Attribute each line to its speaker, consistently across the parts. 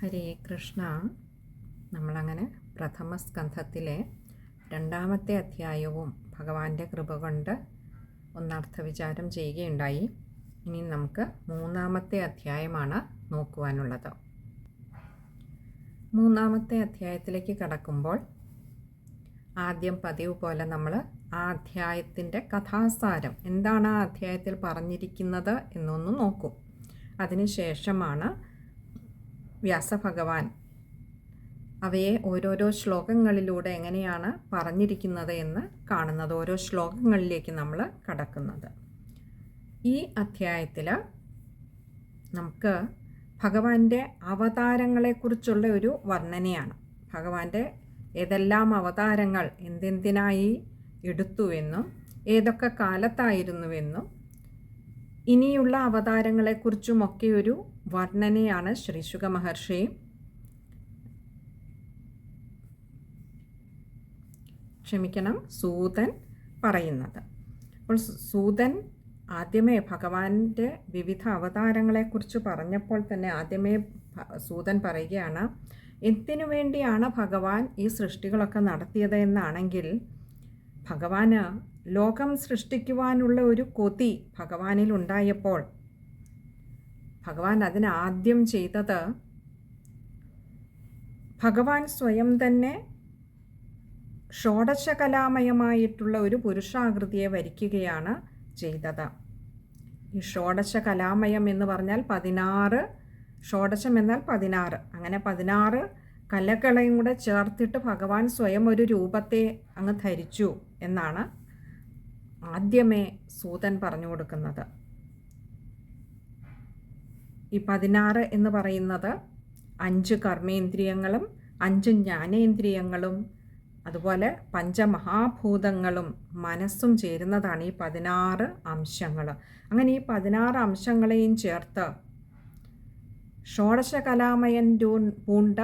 Speaker 1: ഹരേ കൃഷ്ണ. നമ്മളങ്ങനെ പ്രഥമ സ്കന്ധത്തിലെ 2ാമത്തെ അധ്യായവും ഭഗവാന്റെ കൃപ കൊണ്ട് ഒന്നർത്ഥവിചാരം ചെയ്യുകയുണ്ടായി. ഇനി നമുക്ക് 3ാമത്തെ അധ്യായമാണ് നോക്കുവാനുള്ളത്. 3ാമത്തെ അധ്യായത്തിലേക്ക് കടക്കുമ്പോൾ ആദ്യം പതിവ് പോലെ നമ്മൾ ആ അധ്യായത്തിൻ്റെ കഥാസാരം എന്താണ് ആ അധ്യായത്തിൽ പറഞ്ഞിരിക്കുന്നത് എന്നൊന്ന് നോക്കും. അതിനുശേഷമാണ് വ്യാസഭഗവാൻ അവയെ ഓരോരോ ശ്ലോകങ്ങളിലൂടെ എങ്ങനെയാണ് പറഞ്ഞിരിക്കുന്നത് എന്ന് കാണുന്നത്. ഓരോ ശ്ലോകങ്ങളിലേക്ക് നമ്മൾ കടക്കുന്നത്. ഈ അധ്യായത്തിൽ നമുക്ക് ഭഗവാന്റെ അവതാരങ്ങളെക്കുറിച്ചുള്ള ഒരു വർണ്ണനയാണ്. ഭഗവാന്റെ ഏതെല്ലാം അവതാരങ്ങൾ എന്തെന്തിനായി എടുത്തുവെന്നും ഏതൊക്കെ കാലത്തായിരുന്നുവെന്നും ഇനിയുള്ള അവതാരങ്ങളെക്കുറിച്ചുമൊക്കെ ഒരു വർണ്ണനയാണ് ശ്രീ ശുക മഹർഷി സൂതൻ പറയുന്നത്. അപ്പോൾ സൂതൻ ആദ്യമേ ഭഗവാന്റെ വിവിധ അവതാരങ്ങളെക്കുറിച്ച് പറഞ്ഞപ്പോൾ തന്നെ ആദ്യമേ സൂതൻ പറയുകയാണ്, എന്തിനു വേണ്ടിയാണ് ഭഗവാൻ ഈ സൃഷ്ടികളൊക്കെ നടത്തിയത് എന്നാണെങ്കിൽ, ഭഗവാന് ലോകം സൃഷ്ടിക്കുവാനുള്ള ഒരു കൊതി ഭഗവാനിൽ ഉണ്ടായപ്പോൾ ഭഗവാൻ അതിനാദ്യം ചെയ്തത് ഭഗവാൻ സ്വയം തന്നെ ഷോഡശകലാമയമായിട്ടുള്ള ഒരു പുരുഷാകൃതിയെ വരിക്കുകയാണ് ചെയ്തത്. ഈ ഷോഡശകലാമയം എന്ന് പറഞ്ഞാൽ 16, ഷോഡശം എന്നാൽ 16, അങ്ങനെ 16 കലകളെയും കൂടെ ചേർത്തിട്ട് ഭഗവാൻ സ്വയം ഒരു രൂപത്തെ അങ്ങ് ധരിച്ചു എന്നാണ് ആദ്യമേ സൂതൻ പറഞ്ഞു കൊടുക്കുന്നത്. ഈ 16 എന്ന് പറയുന്നത് 5 കർമ്മേന്ദ്രിയങ്ങളും 5 ജ്ഞാനേന്ദ്രിയങ്ങളും അതുപോലെ പഞ്ചമഹാഭൂതങ്ങളും മനസ്സും ചേരുന്നതാണ് ഈ 16 അംശങ്ങൾ. അങ്ങനെ ഈ 16 അംശങ്ങളെയും ചേർത്ത് ഷോഡശകലാമയൻ പൂണ്ട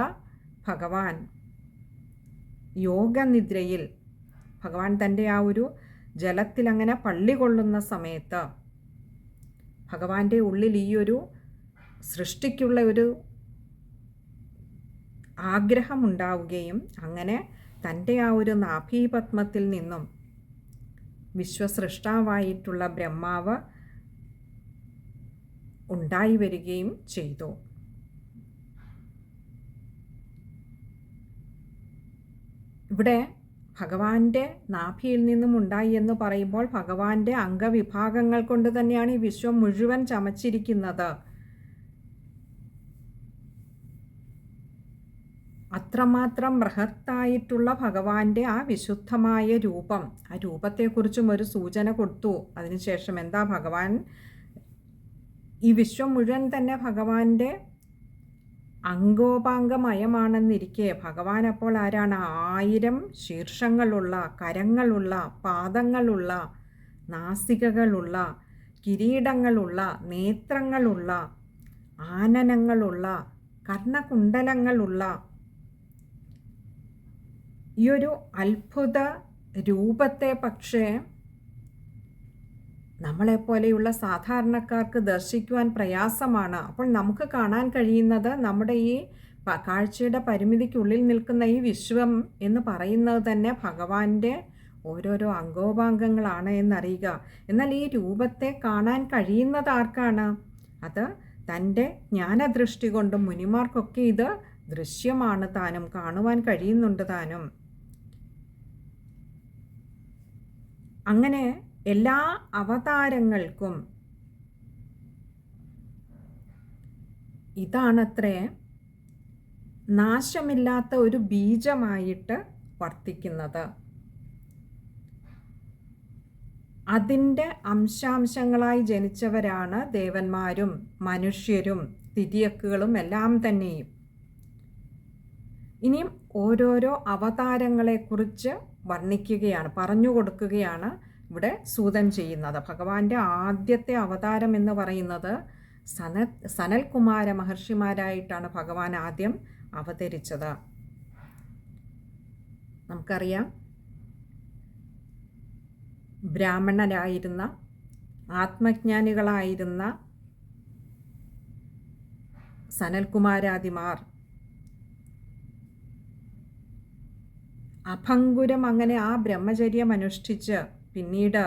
Speaker 1: ഭഗവാൻ യോഗനിദ്രയിൽ, ഭഗവാൻ തൻ്റെ ആ ഒരു ജലത്തിൽ അങ്ങനെ പള്ളി കൊള്ളുന്ന സമയത്ത് ഭഗവാന്റെ ഉള്ളിൽ ഈ ഒരു സൃഷ്ടിക്കുള്ള ഒരു ആഗ്രഹമുണ്ടാവുകയും അങ്ങനെ തൻ്റെ ആ ഒരു നാഭീപത്മത്തിൽ നിന്നും വിശ്വസൃഷ്ടാവായിട്ടുള്ള ബ്രഹ്മാവ് ഉണ്ടായി വരികയും ചെയ്തു. ഇവിടെ ഭഗവാന്റെ നാഭിയിൽ നിന്നും ഉണ്ടായി എന്ന് പറയുമ്പോൾ ഭഗവാന്റെ അംഗവിഭാഗങ്ങൾ കൊണ്ട് തന്നെയാണ് ഈ വിശ്വം മുഴുവൻ ചമച്ചിരിക്കുന്നത്. അത്രമാത്രം ബൃഹത്തായിട്ടുള്ള ഭഗവാന്റെ ആ വിശുദ്ധമായ രൂപം, ആ രൂപത്തെക്കുറിച്ചും ഒരു സൂചന കൊടുത്തു. അതിനുശേഷം എന്താ, ഭഗവാൻ ഈ വിശ്വം മുഴുവൻ തന്നെ ഭഗവാന്റെ അംഗോപാംഗമയമാണെന്നിരിക്കെ ഭഗവാൻ അപ്പോൾ ആരാണ്? 1000 ശീർഷങ്ങളുള്ള, കരങ്ങളുള്ള, പാദങ്ങളുള്ള, നാസികകളുള്ള, കിരീടങ്ങളുള്ള, നേത്രങ്ങളുള്ള, ആനനങ്ങളുള്ള, കർണകുണ്ടലങ്ങളുള്ള ഈ ഒരു അത്ഭുത രൂപത്തെ പക്ഷേ നമ്മളെപ്പോലെയുള്ള സാധാരണക്കാർക്ക് ദർശിക്കുവാൻ പ്രയാസമാണ്. അപ്പോൾ നമുക്ക് കാണാൻ കഴിയുന്നത് നമ്മുടെ ഈ കാഴ്ചയുടെ പരിമിതിക്കുള്ളിൽ നിൽക്കുന്ന ഈ വിശ്വം എന്ന് പറയുന്നത് തന്നെ ഭഗവാന്റെ ഓരോരോ അംഗോപാംഗങ്ങളാണ് എന്നറിയുക. എന്നാൽ ഈ രൂപത്തെ കാണാൻ കഴിയുന്നത് ആർക്കാണ്? അത് തൻ്റെ ജ്ഞാനദൃഷ്ടി കൊണ്ടും മുനിമാർക്കൊക്കെ ഇത് ദൃശ്യമാണ് താനും, കാണുവാൻ കഴിയുന്നുണ്ട് താനും. അങ്ങനെ എല്ലാ അവതാരങ്ങൾക്കും ഇതാണത്രേ നാശമില്ലാത്ത ഒരു ബീജമായിട്ട് വർത്തിക്കുന്നത്. അതിൻ്റെ അംശാംശങ്ങളായി ജനിച്ചവരാണ് ദേവന്മാരും മനുഷ്യരും തിര്യക്കുകളും എല്ലാം തന്നെയും. ഇനിയും ഓരോരോ അവതാരങ്ങളെക്കുറിച്ച് വർണ്ണിക്കുകയാണ്, പറഞ്ഞു കൊടുക്കുകയാണ് ഇവിടെ സൂതൻ ചെയ്യുന്നത്. ഭഗവാന്റെ ആദ്യത്തെ അവതാരം എന്ന് പറയുന്നത് സനൽകുമാര മഹർഷിമാരായിട്ടാണ് ഭഗവാൻ ആദ്യം അവതരിച്ചത്. നമുക്കറിയാം, ബ്രാഹ്മണരായിരുന്ന ആത്മജ്ഞാനികളായിരുന്ന സനൽകുമാരാദിമാർ അഭംഗുരം അങ്ങനെ ആ ബ്രഹ്മചര്യം അനുഷ്ഠിച്ച് പിന്നീട്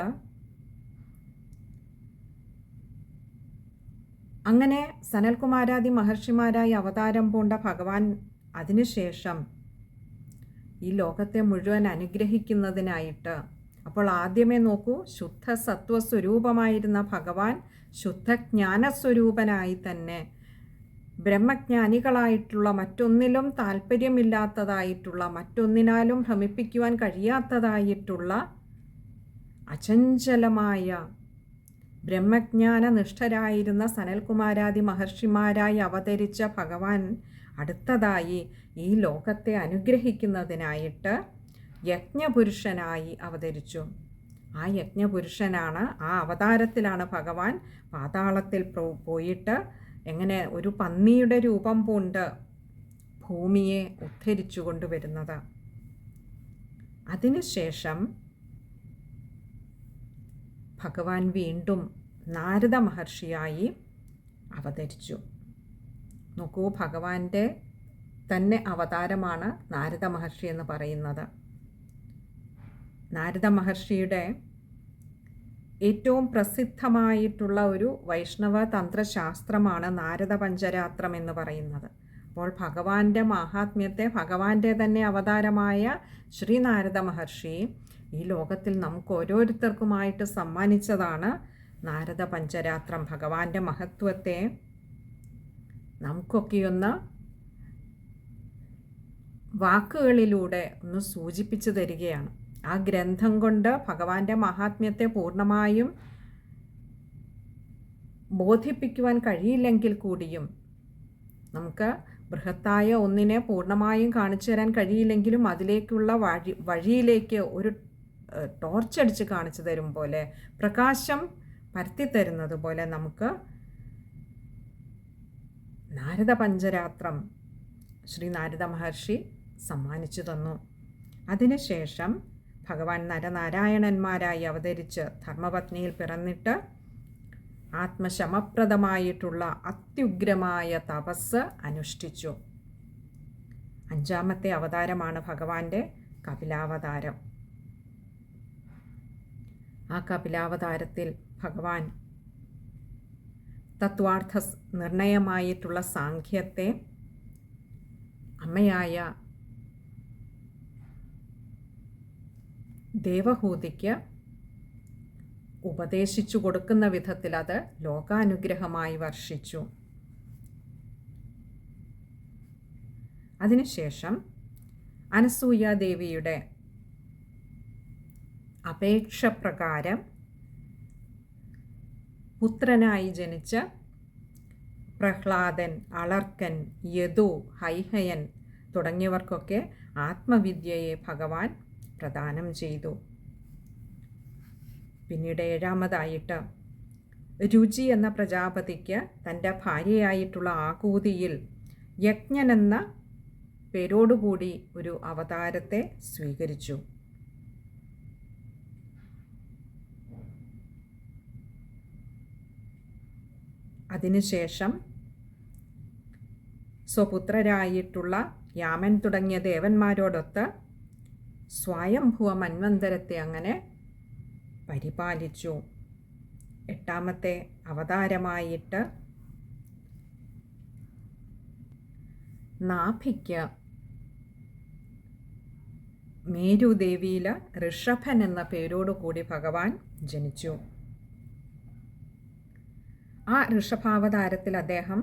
Speaker 1: അങ്ങനെ സനൽകുമാരാദി മഹർഷിമാരായി അവതാരം പൂണ്ട ഭഗവാൻ അതിനുശേഷം ഈ ലോകത്തെ മുഴുവൻ അനുഗ്രഹിക്കുന്നതിനായിട്ട്, അപ്പോൾ ആദ്യമേ നോക്കൂ, ശുദ്ധ സത്വസ്വരൂപമായിരുന്ന ഭഗവാൻ ശുദ്ധജ്ഞാനസ്വരൂപനായി തന്നെ ബ്രഹ്മജ്ഞാനികളായിട്ടുള്ള, മറ്റൊന്നിലും താല്പര്യമില്ലാത്തതായിട്ടുള്ള, മറ്റൊന്നിനാലും ഭ്രമിപ്പിക്കുവാൻ കഴിയാത്തതായിട്ടുള്ള അചഞ്ചലമായ ബ്രഹ്മജ്ഞാനനിഷ്ഠരായിരുന്ന സനൽകുമാരാദി മഹർഷിമാരായി അവതരിച്ച ഭഗവാൻ അടുത്തതായി ഈ ലോകത്തെ അനുഗ്രഹിക്കുന്നതിനായിട്ട് യജ്ഞപുരുഷനായി അവതരിച്ചു. ആ യജ്ഞപുരുഷനാണ്, ആ അവതാരത്തിലാണ് ഭഗവാൻ പാതാളത്തിൽ പോയിട്ട് എങ്ങനെ ഒരു പന്നിയുടെ രൂപം പൂണ്ട് ഭൂമിയെ ഉദ്ധരിച്ചു കൊണ്ടുവരുന്നത്. അതിനുശേഷം ഭഗവാൻ വീണ്ടും നാരദ മഹർഷിയായി അവതരിച്ചു. നോക്കൂ, ഭഗവാന്റെ തന്നെ അവതാരമാണ് നാരദ മഹർഷി എന്ന് പറയുന്നത്. നാരദ മഹർഷിയുടെ ഏറ്റവും പ്രസിദ്ധമായിട്ടുള്ള ഒരു വൈഷ്ണവ തന്ത്രശാസ്ത്രമാണ് നാരദ പഞ്ചരാത്രം എന്ന് പറയുന്നത്. അപ്പോൾ ഭഗവാന്റെ മാഹാത്മ്യത്തെ ഭഗവാന്റെ തന്നെ അവതാരമായ ശ്രീനാരദ മഹർഷി ഈ ലോകത്തിൽ നമുക്ക് ഓരോരുത്തർക്കുമായിട്ട് സമ്മാനിച്ചതാണ് നാരദ പഞ്ചരാത്രം. ഭഗവാന്റെ മഹത്വത്തെ നമുക്കൊക്കെയൊന്ന് വാക്കുകളിലൂടെ ഒന്ന് സൂചിപ്പിച്ചു തരികയാണ്. ആ ഗ്രന്ഥം കൊണ്ട് ഭഗവാന്റെ മഹാത്മ്യത്തെ പൂർണ്ണമായും ബോധിപ്പിക്കുവാൻ കഴിയില്ലെങ്കിൽ കൂടിയും, നമുക്ക് ബൃഹത്തായ ഒന്നിനെ പൂർണ്ണമായും കാണിച്ചു തരാൻ കഴിയില്ലെങ്കിലും അതിലേക്കുള്ള വഴിയിലേക്ക് ഒരു ടോർച്ചടിച്ച് കാണിച്ചു തരും പോലെ, പ്രകാശം പരത്തിത്തരുന്നത് പോലെ നമുക്ക് നാരദ പഞ്ചരാത്രം ശ്രീ നാരദ മഹർഷി സമ്മാനിച്ചു തന്നു. അതിനുശേഷം ഭഗവാൻ നരനാരായണന്മാരായി അവതരിച്ച് ധർമ്മപത്നിയിൽ പിറന്നിട്ട് ആത്മശമപ്രദമായിട്ടുള്ള അത്യുഗ്രമായ തപസ് അനുഷ്ഠിച്ചു. 5ാമത്തെ അവതാരമാണ് ഭഗവാന്റെ കപിലാവതാരം. ആ കപിലാവതാരത്തിൽ ഭഗവാൻ തത്വാർത്ഥ നിർണയമായിട്ടുള്ള സാഖ്യത്തെ അമ്മയായ ദേവഹൂതിക്ക് ഉപദേശിച്ചു കൊടുക്കുന്ന വിധത്തിൽ അത് ലോകാനുഗ്രഹമായി വർഷിച്ചു. അതിനുശേഷം അനസൂയാദേവിയുടെ അപേക്ഷ പ്രകാരം പുത്രനായി ജനിച്ച പ്രഹ്ലാദൻ, അളർക്കൻ, യദു, ഹൈഹയൻ തുടങ്ങിയവർക്കൊക്കെ ആത്മവിദ്യയെ ഭഗവാൻ പ്രദാനം ചെയ്തു. പിന്നീട് 7ാമതായിട്ട് രുചി എന്ന പ്രജാപതിക്ക് തൻ്റെ ഭാര്യയായിട്ടുള്ള ആകൂതിയിൽ യജ്ഞൻ എന്ന പേരോടുകൂടി ഒരു അവതാരത്തെ സ്വീകരിച്ചു. അതിനുശേഷം സ്വപുത്രരായിട്ടുള്ള യാമൻ തുടങ്ങിയ ദേവന്മാരോടൊത്ത് സ്വയംഭുവ മന്വന്തരത്തെ അങ്ങനെ പരിപാലിച്ചു. 8ാമത്തെ അവതാരമായിട്ട് നാഭിക്ക് മേരുദേവിയിൽ ഋഷഭൻ എന്ന പേരോടുകൂടി ഭഗവാൻ ജനിച്ചു. ആ ഋഷഭാവതാരത്തിൽ അദ്ദേഹം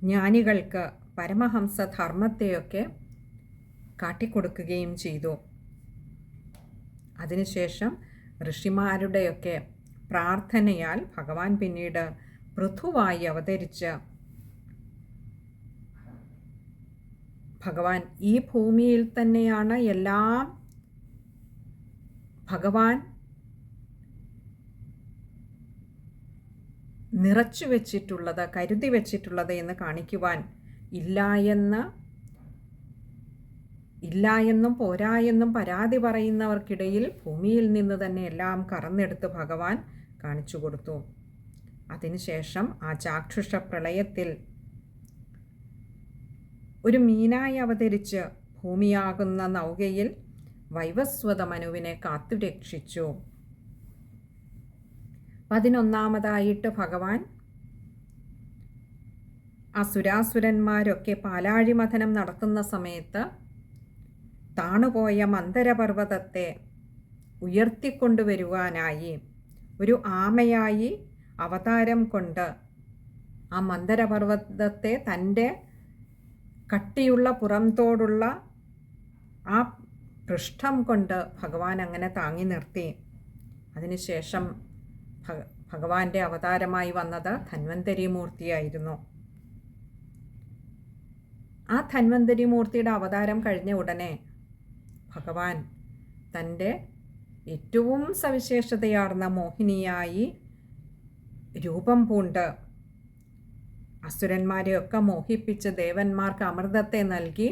Speaker 1: ജ്ഞാനികൾക്ക് പരമഹംസധർമ്മത്തെയൊക്കെ കാട്ടിക്കൊടുക്കുകയും ചെയ്തു. അതിനുശേഷം ഋഷിമാരുടെയൊക്കെ പ്രാർത്ഥനയാൽ ഭഗവാൻ പിന്നീട് പൃഥുവായി അവതരിച്ച് ഭഗവാൻ ഈ ഭൂമിയിൽ തന്നെയാണ് എല്ലാം ഭഗവാൻ നിറച്ചു വെച്ചിട്ടുള്ളത്, കരുതി വെച്ചിട്ടുള്ളത് എന്ന് കാണിക്കുവാൻ ഇല്ലായെന്നും പോരായെന്നും പരാതി പറയുന്നവർക്കിടയിൽ ഭൂമിയിൽ നിന്ന് തന്നെ എല്ലാം കറന്നെടുത്ത് ഭഗവാൻ കാണിച്ചു കൊടുത്തു. അതിനുശേഷം ആ ചാക്ഷുഷ പ്രളയത്തിൽ ഒരു മീനായി അവതരിച്ച് ഭൂമിയാകുന്ന നൗകയിൽ വൈവസ്വത മനുവിനെ കാത്തുരക്ഷിച്ചു. 11 ഭഗവാൻ അസുരാസുരന്മാരൊക്കെ പാലാഴിമഥനം നടത്തുന്ന സമയത്ത് താണുപോയ മന്ദരപർവ്വതത്തെ ഉയർത്തിക്കൊണ്ടുവരുവാനായി ഒരു ആമയായി അവതാരം കൊണ്ട് ആ മന്ദരപർവ്വതത്തെ തൻ്റെ കട്ടിയുള്ള പുറംതോടുള്ള ആ പൃഷ്ഠം കൊണ്ട് ഭഗവാൻ അങ്ങനെ താങ്ങി നിർത്തി. അതിനുശേഷം ഭഗവാന്റെ അവതാരമായി വന്നത് ധന്വന്തരി മൂർത്തിയായിരുന്നു. ആ ധന്വന്തരി മൂർത്തിയുടെ അവതാരം കഴിഞ്ഞ ഉടനെ ഭഗവാൻ തൻ്റെ ഏറ്റവും സവിശേഷതയാർന്ന മോഹിനിയായി രൂപം പൂണ്ട് അസുരന്മാരെയൊക്കെ മോഹിപ്പിച്ച് ദേവന്മാർക്ക് അമൃതത്തെ നൽകി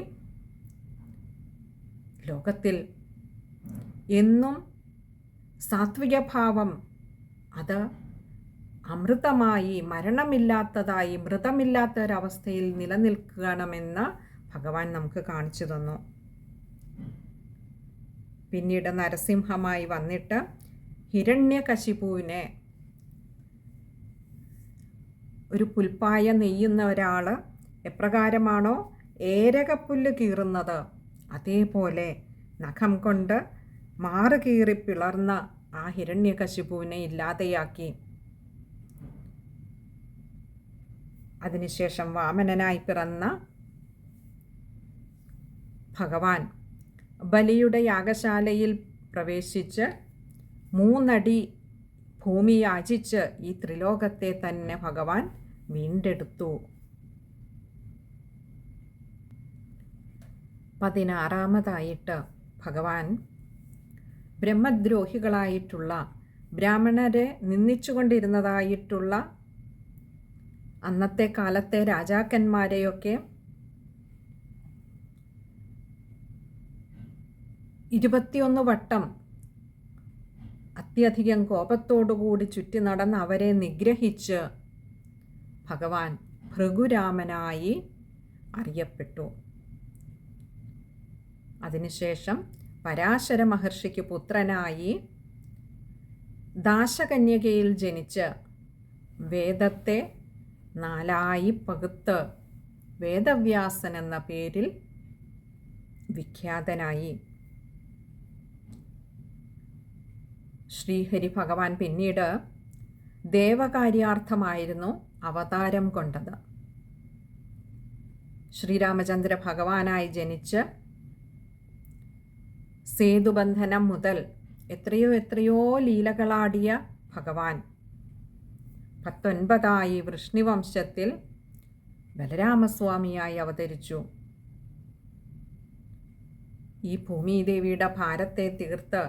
Speaker 1: ലോകത്തിൽ എന്നും സാത്വികഭാവം അത് അമൃതമായി മരണമില്ലാത്തതായി മൃതമില്ലാത്ത ഒരവസ്ഥയിൽ നിലനിൽക്കണമെന്ന് ഭഗവാൻ നമുക്ക് കാണിച്ചു തന്നു. പിന്നീട് നരസിംഹമായി വന്നിട്ട് ഹിരണ്യകശിപുവിനെ, ഒരു പുൽപ്പായ നെയ്യുന്ന ഒരാൾ എപ്രകാരമാണോ ഏരകപ്പുല്ല് കീറുന്നത് അതേപോലെ നഖം കൊണ്ട് മാറ് കീറി പിളർന്ന ആ ഹിരണ്യകശിപുവിനെ ഇല്ലാതെയാക്കി. അതിനുശേഷം വാമനനായി പിറന്ന ഭഗവാൻ ബലിയുടെ യാഗശാലയിൽ പ്രവേശിച്ച് 3 അടി ഭൂമി യാചിച്ച് ഈ ത്രിലോകത്തെ തന്നെ ഭഗവാൻ വീണ്ടെടുത്തു. 16 ഭഗവാൻ ബ്രഹ്മദ്രോഹികളായിട്ടുള്ള ബ്രാഹ്മണരെ നിന്ദിച്ചുകൊണ്ടിരുന്നതായിട്ടുള്ള അന്നത്തെ കാലത്തെ രാജാക്കന്മാരെയൊക്കെ 21 വട്ടം അത്യധികം കോപത്തോടുകൂടി ചുറ്റി നടന്ന് അവരെ നിഗ്രഹിച്ച് ഭഗവാൻ ഭൃഗുരാമനായി അറിയപ്പെട്ടു. അതിനുശേഷം പരാശര മഹർഷിക്ക് പുത്രനായി ദാശകന്യകയിൽ ജനിച്ച് വേദത്തെ 4 പകുത്ത് വേദവ്യാസൻ എന്ന പേരിൽ വിഖ്യാതനായി. ശ്രീഹരി ഭഗവാൻ പിന്നീട് ദേവകാര്യാർത്ഥമായിരുന്നു അവതാരം കൊണ്ടത്. ശ്രീരാമചന്ദ്ര ഭഗവാനായി ജനിച്ച് സേതുബന്ധനം മുതൽ എത്രയോ ലീലകളാടിയ ഭഗവാൻ 19 വൃഷ്ണിവംശത്തിൽ ബലരാമസ്വാമിയായി അവതരിച്ചു. ഈ ഭൂമിദേവിയുടെ ഭാരത്തെ തീർത്ത്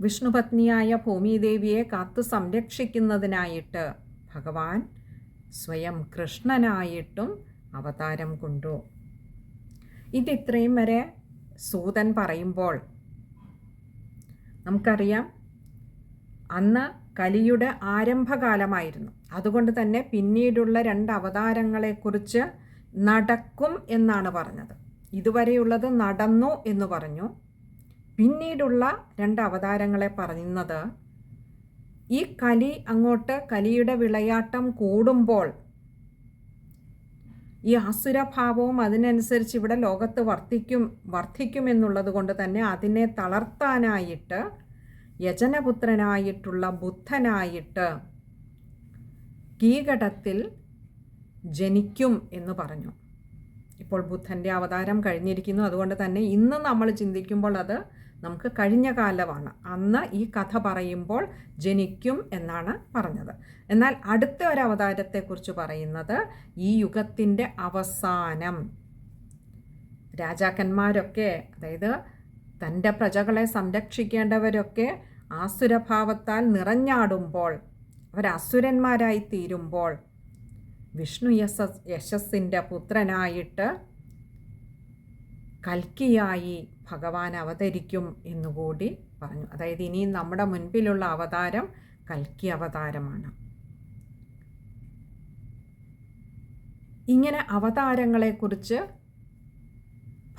Speaker 1: വിഷ്ണുപത്നിയായ ഭൂമിദേവിയെ കാത്തു സംരക്ഷിക്കുന്നതിനായിട്ട് ഭഗവാൻ സ്വയം കൃഷ്ണനായിട്ടും അവതാരം കൊണ്ടു. ഇതിത്രയും വരെ സൂതൻ പറയുമ്പോൾ നമുക്കറിയാം അന്ന് കലിയുടെ ആരംഭകാലമായിരുന്നു. അതുകൊണ്ട് തന്നെ പിന്നീടുള്ള 2 അവതാരങ്ങളെക്കുറിച്ച് നടക്കും എന്നാണ് പറഞ്ഞത്. ഇതുവരെയുള്ളത് നടന്നു എന്ന് പറഞ്ഞു. പിന്നീടുള്ള 2 അവതാരങ്ങളെ പറയുന്നത് ഈ കലി അങ്ങോട്ട് കലിയുടെ വിളയാട്ടം കൂടുമ്പോൾ ഈ ആസുരഭാവവും അതിനനുസരിച്ച് ഇവിടെ ലോകത്ത് വർദ്ധിക്കുമെന്നുള്ളത് കൊണ്ട് തന്നെ അതിനെ തളർത്താനായിട്ട് യജനപുത്രനായിട്ടുള്ള ബുദ്ധനായിട്ട് കീകടത്തിൽ ജനിക്കും എന്ന് പറഞ്ഞു. ഇപ്പോൾ ബുദ്ധൻ്റെ അവതാരം കഴിഞ്ഞിരിക്കുന്നു. അതുകൊണ്ട് തന്നെ ഇന്ന് നമ്മൾ ചിന്തിക്കുമ്പോൾ അത് നമുക്ക് കഴിഞ്ഞ കാലമാണ്. അന്ന് ഈ കഥ പറയുമ്പോൾ ജനിക്കും എന്നാണ് പറഞ്ഞത്. എന്നാൽ അടുത്ത ഒരു അവതാരത്തെക്കുറിച്ച് പറയുന്നത് ഈ യുഗത്തിൻ്റെ അവസാനം. രാജാക്കന്മാരൊക്കെ, അതായത് തൻ്റെ പ്രജകളെ സംരക്ഷിക്കേണ്ടവരൊക്കെ ആസുരഭാവത്താൽ നിറഞ്ഞാടുമ്പോൾ, അവരസുരന്മാരായി തീരുമ്പോൾ വിഷ്ണു യശസ്സിൻ്റെ പുത്രനായിട്ട് കൽക്കിയായി ഭഗവാൻ അവതരിക്കും എന്നുകൂടി പറഞ്ഞു. അതായത് ഇനി നമ്മുടെ മുൻപിലുള്ള അവതാരം കൽക്കി അവതാരമാണ്. ഇങ്ങനെ അവതാരങ്ങളെക്കുറിച്ച്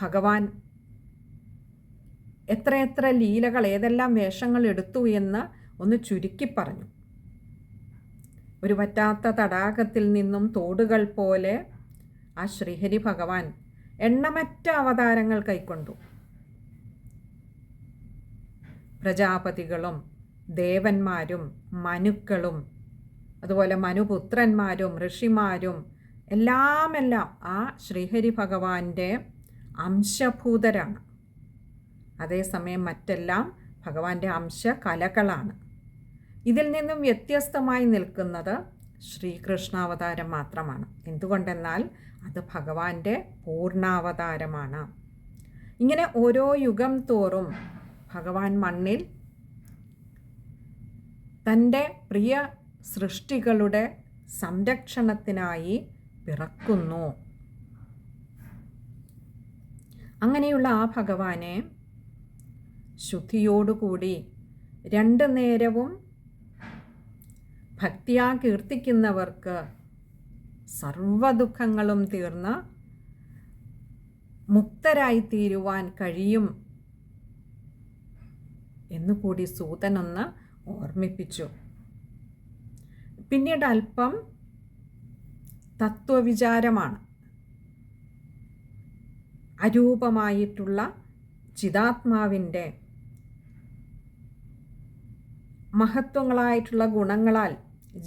Speaker 1: ഭഗവാൻ എത്രയെത്ര ലീലകൾ, ഏതെല്ലാം വേഷങ്ങൾ എടുത്തു എന്ന് ഒന്ന് ചുരുക്കി പറഞ്ഞു. ഒരു വറ്റാത്ത തടാകത്തിൽ നിന്നും തോടുകൾ പോലെ ആ ശ്രീഹരി ഭഗവാൻ എണ്ണമറ്റ അവതാരങ്ങൾ കൈക്കൊണ്ടു. പ്രജാപതികളും ദേവന്മാരും മനുക്കളും അതുപോലെ മനുപുത്രന്മാരും ഋഷിമാരും എല്ലാം ആ ശ്രീഹരി ഭഗവാന്റെ അംശഭൂതരാണ്. അതേസമയം മറ്റെല്ലാം ഭഗവാന്റെ അംശകലകളാണ്. ഇതിൽ നിന്നും വ്യത്യസ്തമായി നിൽക്കുന്നത് ശ്രീകൃഷ്ണാവതാരം മാത്രമാണ്. എന്തുകൊണ്ടെന്നാൽ അത് ഭഗവാന്റെ പൂർണ്ണാവതാരമാണ്. ഇങ്ങനെ ഓരോ യുഗം തോറും ഭഗവാൻ മണ്ണിൽ തൻ്റെ പ്രിയ സൃഷ്ടികളുടെ സംരക്ഷണത്തിനായി പിറക്കുന്നു. അങ്ങനെയുള്ള ആ ഭഗവാനെ ശുദ്ധിയോടുകൂടി 2 നേരവും ഭക്തിയാ കീർത്തിക്കുന്നവർക്ക് സർവ്വദുഃഖങ്ങളും തീർന്ന് മുക്തരായിത്തീരുവാൻ കഴിയും എന്നുകൂടി സൂതനൊന്ന് ഓർമ്മിപ്പിച്ചു. പിന്നീട് അല്പം തത്വവിചാരമാണ്. അരൂപമായിട്ടുള്ള ചിതാത്മാവിൻ്റെ മഹത്വങ്ങളായിട്ടുള്ള ഗുണങ്ങളാൽ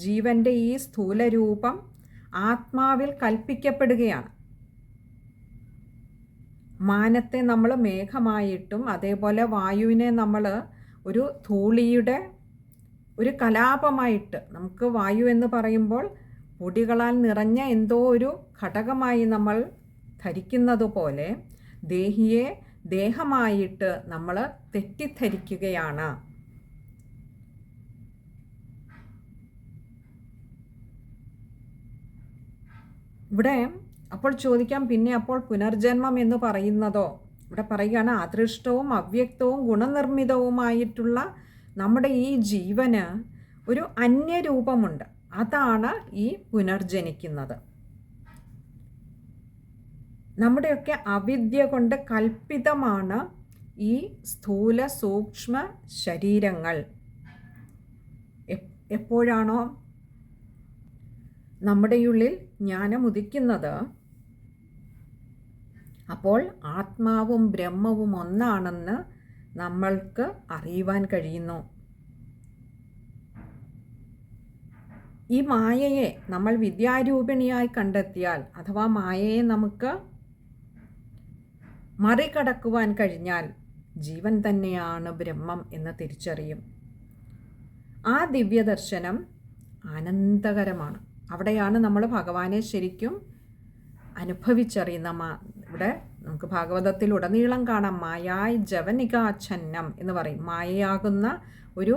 Speaker 1: ജീവൻ്റെ ഈ സ്ഥൂലരൂപം ആത്മാവിൽ കൽപ്പിക്കപ്പെടുകയാണ്. മാനത്തെ നമ്മൾ മേഘമായിട്ടും അതേപോലെ വായുവിനെ നമ്മൾ ഒരു ധൂളിയുടെ ഒരു കലാപമായിട്ട്, നമുക്ക് വായു എന്ന് പറയുമ്പോൾ പൊടികളാൽ നിറഞ്ഞ എന്തോ ഒരു ഘടകമായി നമ്മൾ ധരിക്കുന്നത് പോലെ ദേഹിയെ ദേഹമായിട്ട് നമ്മൾ തെറ്റിദ്ധരിക്കുകയാണ്. ഇവിടെ അപ്പോൾ ചോദിക്കാം, പിന്നെ അപ്പോൾ പുനർജന്മം എന്ന് പറയുന്നതോ? ഇവിടെ പറയുകയാണ്, അദൃഷ്ടവും അവ്യക്തവും ഗുണനിർമ്മിതവുമായിട്ടുള്ള നമ്മുടെ ഈ ജീവന് ഒരു അന്യരൂപമുണ്ട്. അതാണ് ഈ പുനർജനിക്കുന്നത്. നമ്മുടെയൊക്കെ അവിദ്യ കൊണ്ട് കൽപ്പിതമാണ് ഈ സ്ഥൂല സൂക്ഷ്മ ശരീരങ്ങൾ. എപ്പോഴാണോ നമ്മുടെ ഉള്ളിൽ ജ്ഞാനം ഉദിക്കുന്നത്, അപ്പോൾ ആത്മാവും ബ്രഹ്മവും ഒന്നാണെന്ന് നമ്മൾക്ക് അറിയുവാൻ കഴിയുന്നു. ഈ മായയെ നമ്മൾ വിദ്യാരൂപിണിയായി കണ്ടെത്തിയാൽ, അഥവാ മായയെ നമുക്ക് മറികടക്കുവാൻ കഴിഞ്ഞാൽ ജീവൻ തന്നെയാണ് ബ്രഹ്മം എന്ന് തിരിച്ചറിയും. ആ ദിവ്യദർശനം ആനന്ദകരമാണ്. അവിടെയാണ് നമ്മൾ ഭഗവാനെ ശരിക്കും അനുഭവിച്ചറിയുന്ന. ഇവിടെ നമുക്ക് ഭാഗവതത്തിൽ ഉടനീളം കാണാം, മായായ് ജവനികാച്ഛന്നം എന്ന് പറയും. മായയാകുന്ന ഒരു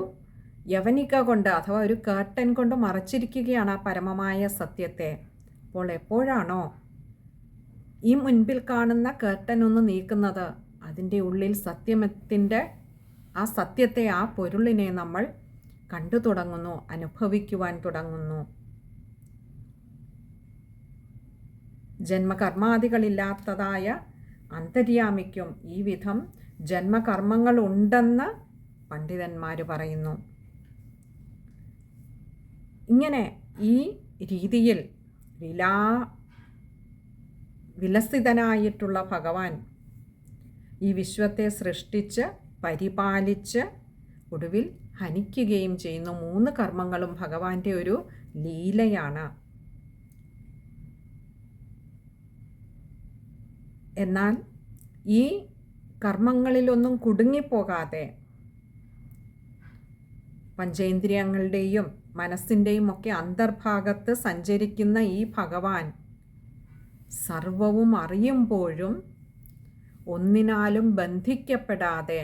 Speaker 1: യവനിക കൊണ്ട്, അഥവാ ഒരു കർട്ടൻ കൊണ്ട് മറച്ചിരിക്കുകയാണ് ആ പരമമായ സത്യത്തെ. അപ്പോൾ എപ്പോഴാണോ ഈ മുൻപിൽ കാണുന്ന കർട്ടൻ ഒന്ന് നീക്കുന്നത്, അതിൻ്റെ ഉള്ളിൽ സത്യത്തിൻ്റെ ആ സത്യത്തെ, ആ പൊരുളിനെ നമ്മൾ കണ്ടു തുടങ്ങുന്നു, അനുഭവിക്കുവാൻ തുടങ്ങുന്നു. ജന്മകർമാദികളില്ലാത്തതായ അന്തര്യാമിക്കും ഈ വിധം ജന്മകർമ്മങ്ങളുണ്ടെന്ന് പണ്ഡിതന്മാർ പറയുന്നു. ഇങ്ങനെ ഈ രീതിയിൽ വിലസിതനായിട്ടുള്ള ഭഗവാൻ ഈ വിശ്വത്തെ സൃഷ്ടിച്ച് പരിപാലിച്ച് ഒടുവിൽ ഹനിക്കുകയും ചെയ്യുന്നു. 3 കർമ്മങ്ങളും ഭഗവാന്റെ ഒരു ലീലയാണ്. എന്നാൽ ഈ കർമ്മങ്ങളിലൊന്നും കുടുങ്ങിപ്പോകാതെ പഞ്ചേന്ദ്രിയങ്ങളുടെയും മനസ്സിൻ്റെയും ഒക്കെ അന്തർഭാഗത്ത് സഞ്ചരിക്കുന്ന ഈ ഭഗവാൻ സർവവും അറിയുമ്പോഴും ഒന്നിനാലും ബന്ധിക്കപ്പെടാതെ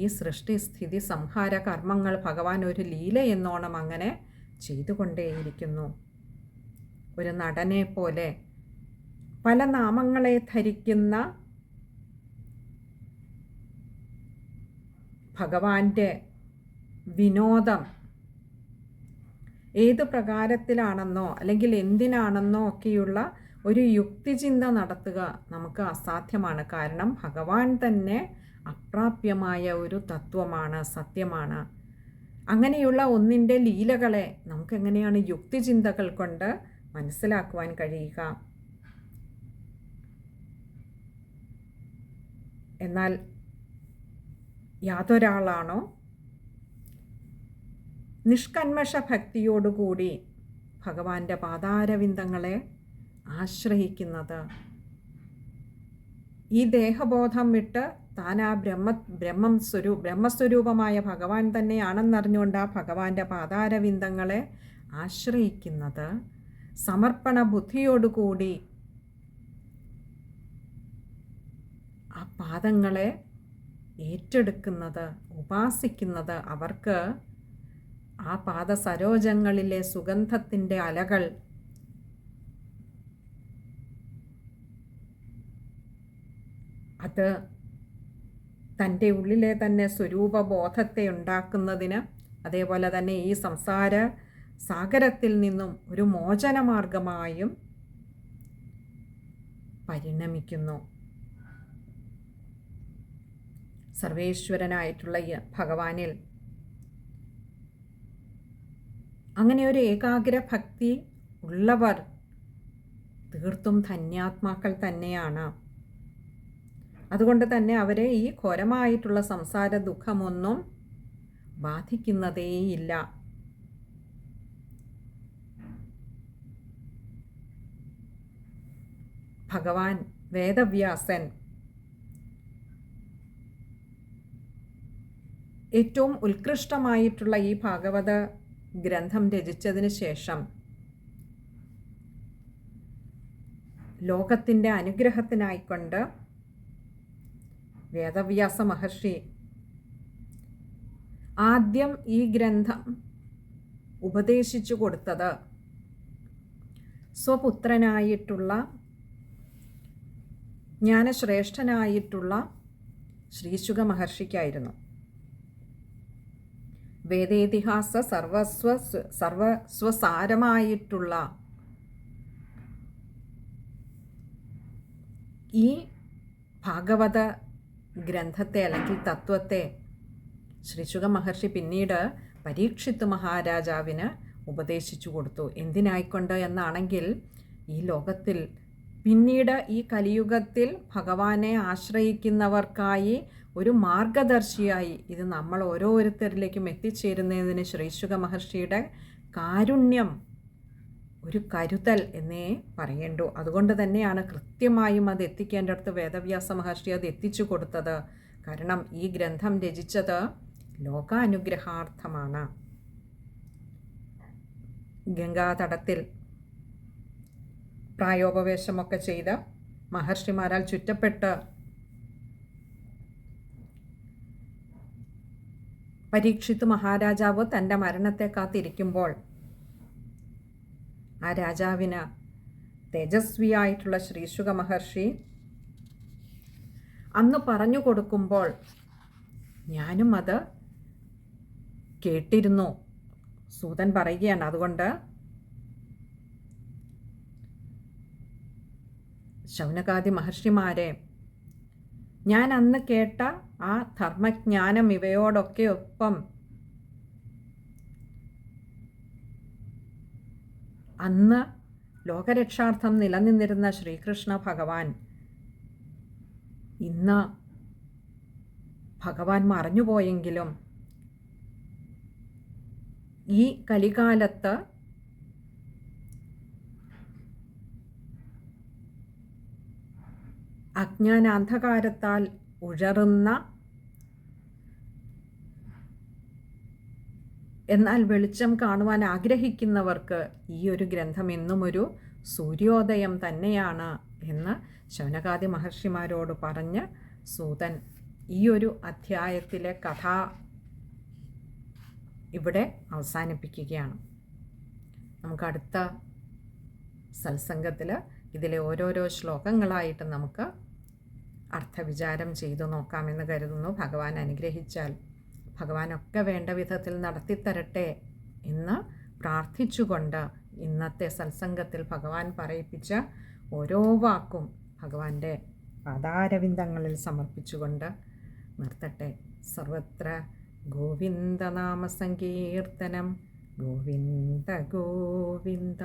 Speaker 1: ഈ സൃഷ്ടിസ്ഥിതി സംഹാര കർമ്മങ്ങൾ ഭഗവാൻ ഒരു ലീല എന്നോണം അങ്ങനെ ചെയ്തുകൊണ്ടേയിരിക്കുന്നു. ഒരു നടനെ പോലെ പല നാമങ്ങളെ ധരിക്കുന്ന ഭഗവാന്റെ വിനോദം ഏതു പ്രകാരത്തിലാണെന്നോ അല്ലെങ്കിൽ എന്തിനാണെന്നോ ഒക്കെയുള്ള ഒരു യുക്തിചിന്ത നടത്തുക നമുക്ക് അസാധ്യമാണ്. കാരണം ഭഗവാൻ തന്നെ അപ്രാപ്യമായ ഒരു തത്വമാണ്, സത്യമാണ്. അങ്ങനെയുള്ള ഒന്നിൻ്റെ ലീലകളെ നമുക്കെങ്ങനെയാണ് യുക്തിചിന്തകൾ കൊണ്ട് മനസ്സിലാക്കുവാൻ കഴിയുക? എന്നാൽ യാതൊരാളാണോ നിഷ്കന്മഷ ഭക്തിയോടുകൂടി ഭഗവാന്റെ പാതാരവിന്ദങ്ങളെ ആശ്രയിക്കുന്നത്, ഈ ദേഹബോധം വിട്ട് താൻ ആ ബ്രഹ്മസ്വരൂപമായ ഭഗവാൻ തന്നെയാണെന്നറിഞ്ഞുകൊണ്ട് ആ ഭഗവാന്റെ പാതാരവിന്ദങ്ങളെ ആശ്രയിക്കുന്നത്, സമർപ്പണ ബുദ്ധിയോടുകൂടി ആ പാദങ്ങളെ ഏറ്റെടുക്കുന്നത്, ഉപാസിക്കുന്നത്, അവർക്ക് ആ പാദസരോജങ്ങളിലെ സുഗന്ധത്തിൻ്റെ അലകൾ അത് തൻ്റെ ഉള്ളിലെ തന്നെ സ്വരൂപബോധത്തെ ഉണ്ടാക്കുന്നതിന്, അതേപോലെ തന്നെ ഈ സംസാര സാഗരത്തിൽ നിന്നും ഒരു മോചനമാർഗമായും പരിണമിക്കുന്നു. സർവേശ്വരനായിട്ടുള്ള ഭഗവാനിൽ അങ്ങനെ ഒരു ഏകാഗ്ര ഭക്തി ഉള്ളവർ തീർത്തും ധന്യാത്മാക്കൾ തന്നെയാണ്. അതുകൊണ്ട് തന്നെ അവരെ ഈ ഘോരമായിട്ടുള്ള സംസാര ദുഃഖമൊന്നും ബാധിക്കുന്നതേയില്ല. ഭഗവാൻ വേദവ്യാസൻ ഏറ്റവും ഉത്കൃഷ്ടമായിട്ടുള്ള ഈ ഭാഗവത ഗ്രന്ഥം രചിച്ചതിന് ശേഷം ലോകത്തിൻ്റെ അനുഗ്രഹത്തിനായിക്കൊണ്ട് വേദവ്യാസ മഹർഷി ആദ്യം ഈ ഗ്രന്ഥം ഉപദേശിച്ചു കൊടുത്തത് സ്വപുത്രനായിട്ടുള്ള ജ്ഞാനശ്രേഷ്ഠനായിട്ടുള്ള ശ്രീശുക മഹർഷിക്കായിരുന്നു. വേദേതിഹാസ സർവസ്വസാരമായിട്ടുള്ള ഈ ഭാഗവത ഗ്രന്ഥത്തെ അല്ലെങ്കിൽ തത്വത്തെ ശ്രീശുക മഹർഷി പിന്നീട് പരീക്ഷിത്ത് മഹാരാജാവിന് ഉപദേശിച്ചു കൊടുത്തു. എന്തിനായിക്കൊണ്ട് എന്നാണെങ്കിൽ, ഈ ലോകത്തിൽ പിന്നീട് ഈ കലിയുഗത്തിൽ ഭഗവാനെ ആശ്രയിക്കുന്നവർക്കായി ഒരു മാർഗദർശിയായി ഇത് നമ്മൾ ഓരോരുത്തരിലേക്കും എത്തിച്ചേരുന്നതിന് ശ്രീശുക മഹർഷിയുടെ കാരുണ്യം, ഒരു കരുതൽ എന്നേ പറയേണ്ടു. അതുകൊണ്ട് തന്നെയാണ് കൃത്യമായും അത് എത്തിക്കേണ്ടടുത്ത് വേദവ്യാസ മഹർഷി അത് എത്തിച്ചു കൊടുത്തത്. കാരണം ഈ ഗ്രന്ഥം രചിച്ചത് ലോകാനുഗ്രഹാർത്ഥമാണ്. ഗംഗാതടത്തിൽ പ്രായോപവേശമൊക്കെ ചെയ്ത് മഹർഷിമാരാൽ ചുറ്റപ്പെട്ട് പരീക്ഷിത്ത് മഹാരാജാവ് തൻ്റെ മരണത്തെ കാത്തിരിക്കുമ്പോൾ ആ രാജാവിന് തേജസ്വിയായിട്ടുള്ള ശ്രീശുക മഹർഷി അന്ന് പറഞ്ഞു കൊടുക്കുമ്പോൾ ഞാനും അത് കേട്ടിരുന്നു. സൂതൻ പറയുകയാണ്, അതുകൊണ്ട് ശൗനകാദി മഹർഷിമാരെ, ഞാൻ അന്ന് കേട്ട ആ ധർമ്മജ്ഞാനം ഇവയോടൊക്കെ ഒപ്പം അന്ന് ലോകരക്ഷാർത്ഥം നിലനിന്നിരുന്ന ശ്രീകൃഷ്ണ ഭഗവാൻ ഇന്ന് ഭഗവാൻ മറഞ്ഞുപോയെങ്കിലും ഈ കലികാലത്ത് അജ്ഞാനാന്ധകാരത്താൽ ഉഴറുന്ന എന്നാൽ വെളിച്ചം കാണുവാൻ ആഗ്രഹിക്കുന്നവർക്ക് ഈ ഒരു ഗ്രന്ഥം എന്നും ഒരു സൂര്യോദയം തന്നെയാണ് എന്ന് ശൗനകാദി മഹർഷിമാരോട് പറഞ്ഞ് സൂതൻ ഈ ഒരു അധ്യായത്തിലെ കഥ ഇവിടെ അവസാനിപ്പിക്കുകയാണ്. നമുക്ക് അടുത്ത സത്സംഗത്തിൽ ഇതിലെ ഓരോരോ ശ്ലോകങ്ങളായിട്ട് നമുക്ക് അർത്ഥവിചാരം ചെയ്തു നോക്കാമെന്ന് കരുതുന്നു. ഭഗവാൻ അനുഗ്രഹിച്ചാൽ ഭഗവാനൊക്കെ വേണ്ട വിധത്തിൽ നടത്തിത്തരട്ടെ എന്ന് പ്രാർത്ഥിച്ചുകൊണ്ട് ഇന്നത്തെ സത്സംഗത്തിൽ ഭഗവാൻ പറയിപ്പിച്ച ഓരോ വാക്കും ഭഗവാന്റെ പാദാരവിന്ദങ്ങളിൽ സമർപ്പിച്ചുകൊണ്ട് നിർത്തട്ടെ. സർവത്ര ഗോവിന്ദനാമ സങ്കീർത്തനം. ഗോവിന്ദ ഗോവിന്ദ.